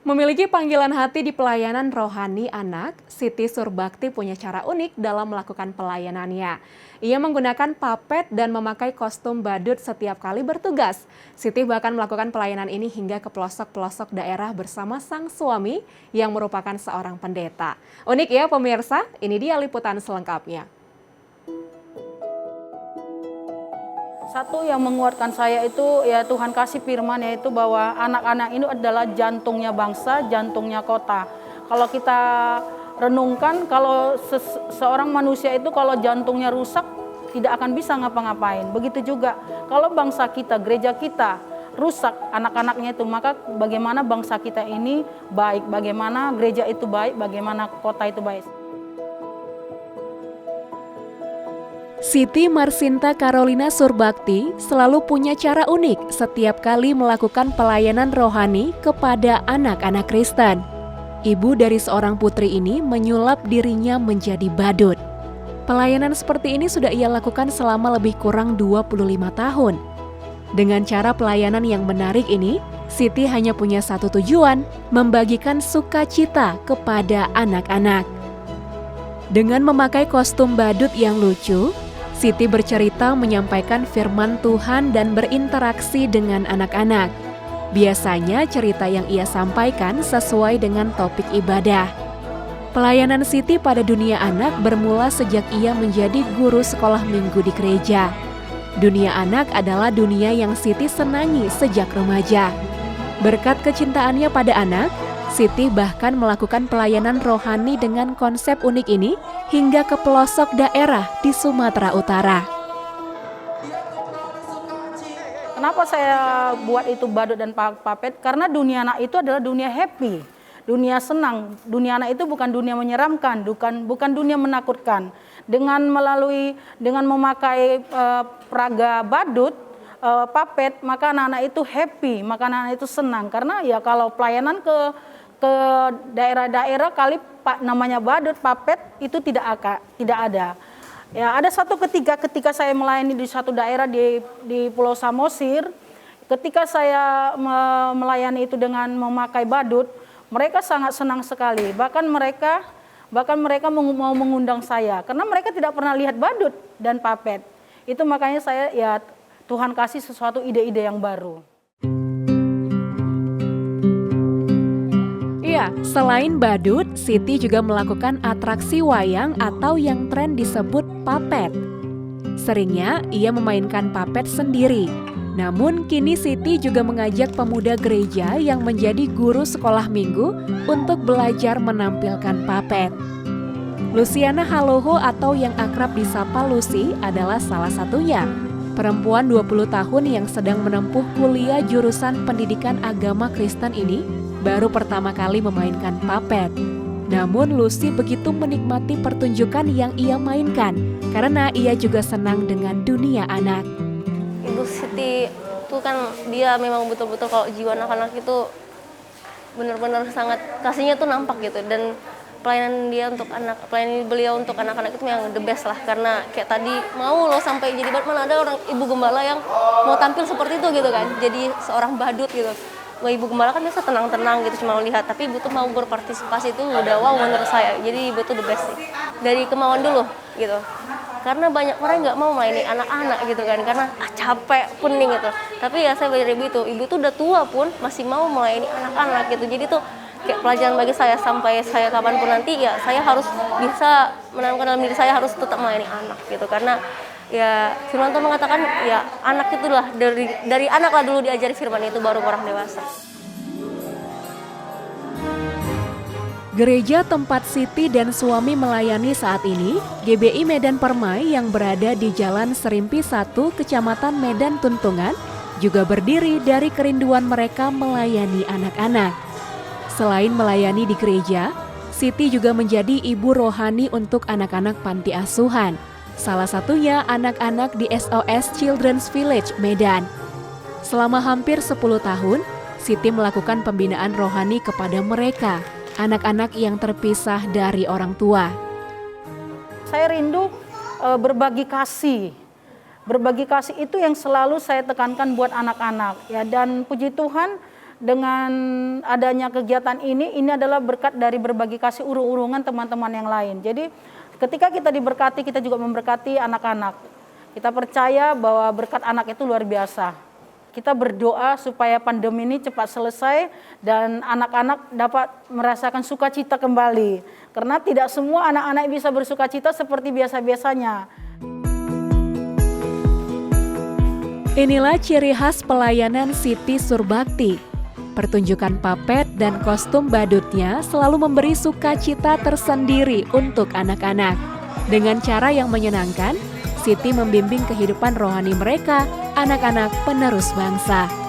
Memiliki panggilan hati di pelayanan rohani anak, Siti Surbakti punya cara unik dalam melakukan pelayanannya. Ia menggunakan papet dan memakai kostum badut setiap kali bertugas. Siti bahkan melakukan pelayanan ini hingga ke pelosok-pelosok daerah bersama sang suami yang merupakan seorang pendeta. Unik ya pemirsa, ini dia liputan selengkapnya. Satu yang menguatkan saya itu ya Tuhan kasih firman, yaitu bahwa anak-anak ini adalah jantungnya bangsa, jantungnya kota. Kalau kita renungkan, kalau seorang manusia itu kalau jantungnya rusak tidak akan bisa ngapa-ngapain. Begitu juga kalau bangsa kita, gereja kita rusak anak-anaknya itu, maka bagaimana bangsa kita ini baik, bagaimana gereja itu baik, bagaimana kota itu baik. Siti Marsinta Carolina Surbakti selalu punya cara unik setiap kali melakukan pelayanan rohani kepada anak-anak Kristen. Ibu dari seorang putri ini menyulap dirinya menjadi badut. Pelayanan seperti ini sudah ia lakukan selama lebih kurang 25 tahun. Dengan cara pelayanan yang menarik ini, Siti hanya punya satu tujuan, membagikan sukacita kepada anak-anak. Dengan memakai kostum badut yang lucu, Siti bercerita menyampaikan firman Tuhan dan berinteraksi dengan anak-anak. Biasanya cerita yang ia sampaikan sesuai dengan topik ibadah. Pelayanan Siti pada dunia anak bermula sejak ia menjadi guru sekolah minggu di gereja. Dunia anak adalah dunia yang Siti senangi sejak remaja. Berkat kecintaannya pada anak, Siti bahkan melakukan pelayanan rohani dengan konsep unik ini hingga ke pelosok daerah di Sumatera Utara. Kenapa saya buat itu badut dan papet? Karena dunia anak itu adalah dunia happy, dunia senang. Dunia anak itu bukan dunia menyeramkan, bukan dunia menakutkan. Dengan memakai peraga badut, papet, maka anak-anak itu happy, maka anak-anak itu senang. Karena ya kalau pelayanan ke daerah-daerah kali namanya badut, papet itu tidak ada. Ya, ada satu ketika saya melayani di satu daerah di Pulau Samosir, ketika saya melayani itu dengan memakai badut, mereka sangat senang sekali. Bahkan mereka mau mengundang saya karena mereka tidak pernah lihat badut dan papet. Itu makanya saya ya Tuhan kasih sesuatu ide-ide yang baru. Ya, selain badut, Siti juga melakukan atraksi wayang atau yang tren disebut papet. Seringnya ia memainkan papet sendiri. Namun kini Siti juga mengajak pemuda gereja yang menjadi guru sekolah minggu untuk belajar menampilkan papet. Luciana Haloho atau yang akrab disapa Lucy adalah salah satunya. Perempuan 20 tahun yang sedang menempuh kuliah jurusan pendidikan agama Kristen ini baru pertama kali memainkan papet. Namun Lucy begitu menikmati pertunjukan yang ia mainkan karena ia juga senang dengan dunia anak. Ibu Siti itu kan dia memang betul-betul kalau jiwa anak-anak itu benar-benar sangat kasihnya tuh nampak gitu, dan pelayanan beliau untuk anak-anak itu yang the best lah, karena kayak tadi mau loh sampai jadi badut, mana ada orang ibu gembala yang mau tampil seperti itu gitu kan, jadi seorang badut gitu. Ibu gembala kan biasa tenang-tenang gitu cuma melihat, tapi ibu tuh mau berpartisipasi itu udah wow menurut saya. Jadi ibu tuh the best sih. Dari kemauan dulu gitu. Karena banyak orang nggak mau melayani anak-anak gitu kan, karena capek, pening gitu. Tapi ya saya belajar ibu tuh udah tua pun masih mau melayani anak-anak gitu. Jadi tuh kayak pelajaran bagi saya sampai saya kapanpun nanti ya saya harus bisa menanamkan dalam diri saya harus tetap melayani anak gitu. Karena ya firman Tuhan mengatakan ya anak itulah dari anak lah dulu diajari firman itu baru orang dewasa. Gereja tempat Siti dan suami melayani saat ini, GBI Medan Permai yang berada di Jalan Serimpi 1, Kecamatan Medan Tuntungan, juga berdiri dari kerinduan mereka melayani anak-anak. Selain melayani di gereja, Siti juga menjadi ibu rohani untuk anak-anak panti asuhan. Salah satunya anak-anak di SOS Children's Village, Medan. Selama hampir 10 tahun, Siti melakukan pembinaan rohani kepada mereka, anak-anak yang terpisah dari orang tua. Saya rindu berbagi kasih. Berbagi kasih itu yang selalu saya tekankan buat anak-anak ya, dan puji Tuhan dengan adanya kegiatan ini adalah berkat dari berbagi kasih urung-urungan teman-teman yang lain. Jadi ketika kita diberkati, kita juga memberkati anak-anak. Kita percaya bahwa berkat anak itu luar biasa. Kita berdoa supaya pandemi ini cepat selesai dan anak-anak dapat merasakan sukacita kembali. Karena tidak semua anak-anak bisa bersukacita seperti biasa-biasanya. Inilah ciri khas pelayanan Siti Surbakti. Pertunjukan papet dan kostum badutnya selalu memberi sukacita tersendiri untuk anak-anak. Dengan cara yang menyenangkan, Siti membimbing kehidupan rohani mereka, anak-anak penerus bangsa.